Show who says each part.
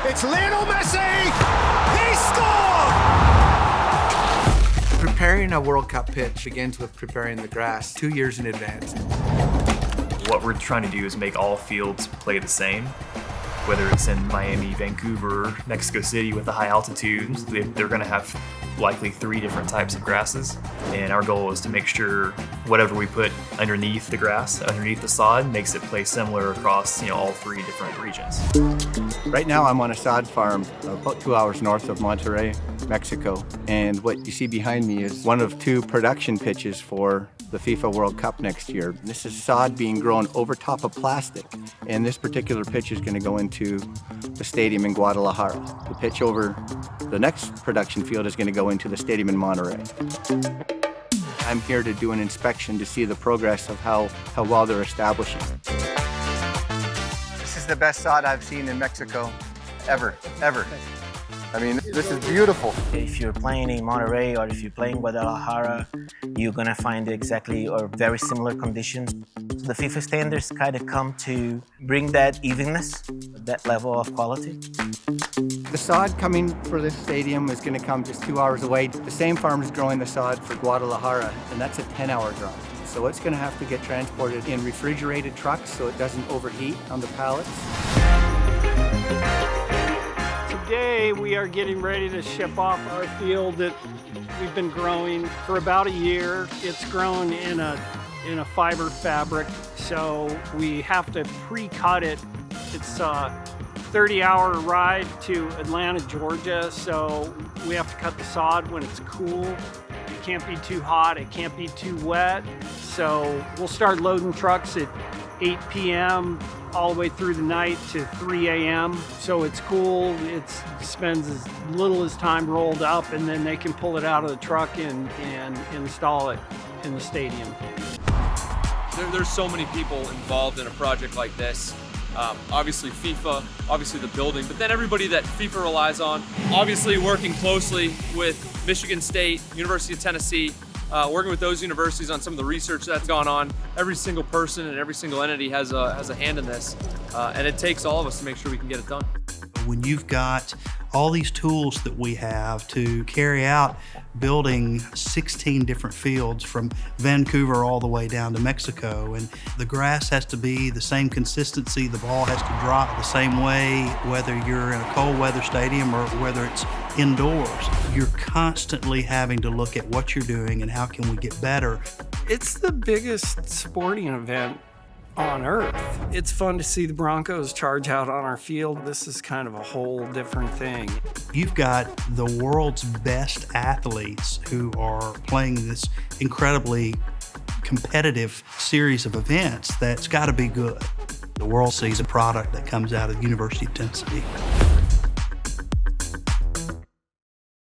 Speaker 1: It's Lionel Messi! He scored!
Speaker 2: Preparing a World Cup pitch begins with preparing the grass 2 years in advance.
Speaker 3: What we're trying to do is make all fields play the same. Whether it's in Miami, Vancouver, Mexico City with the high altitudes, they're going to have likely 3 different types of grasses. And our goal is to make sure whatever we put underneath the grass, underneath the sod, makes it play similar across all 3 different regions.
Speaker 4: Right now I'm on a sod farm about 2 hours north of Monterrey, Mexico. And what you see behind me is one of 2 production pitches for the FIFA World Cup next year. This is sod being grown over top of plastic. And this particular pitch is going to go into the stadium in Guadalajara. The pitch over the next production field is going to go into the stadium in Monterrey. I'm here to do an inspection to see the progress of how well they're establishing. This is the best sod I've seen in Mexico ever. I mean, this is beautiful.
Speaker 5: If you're playing in Monterrey or if you're playing Guadalajara, you're going to find exactly or very similar conditions. The FIFA standards kind of come to bring that evenness, that level of quality.
Speaker 4: The sod coming for this stadium is going to come just 2 hours away. The same farm is growing the sod for Guadalajara, and that's a 10-hour drive. So it's going to have to get transported in refrigerated trucks so it doesn't overheat on the pallets.
Speaker 6: Today we are getting ready to ship off our field that we've been growing for about a year. It's grown in a fiber fabric, so we have to pre-cut it. It's a 30-hour ride to Atlanta, Georgia, so we have to cut the sod when it's cool. It can't be too hot, it can't be too wet. So we'll start loading trucks at 8 p.m. all the way through the night to 3 a.m. So it's cool, it spends as little as time rolled up, and then they can pull it out of the truck and install it in the stadium.
Speaker 7: There's so many people involved in a project like this. Obviously FIFA, obviously the building, but then everybody that FIFA relies on. Obviously working closely with Michigan State, University of Tennessee, working with those universities on some of the research that's gone on. Every single person and every single entity has a hand in this, and it takes all of us to make sure we can get it done.
Speaker 8: When you've got all these tools that we have to carry out building 16 different fields from Vancouver all the way down to Mexico, and the grass has to be the same consistency, the ball has to drop the same way, whether you're in a cold weather stadium or whether it's indoors. You're constantly having to look at what you're doing and how can we get better.
Speaker 6: It's the biggest sporting event on earth. It's fun to see the Broncos charge out on our field. This is kind of a whole different thing.
Speaker 8: You've got the world's best athletes who are playing this incredibly competitive series of events that's got to be good. The world sees a product that comes out of the University of Tennessee.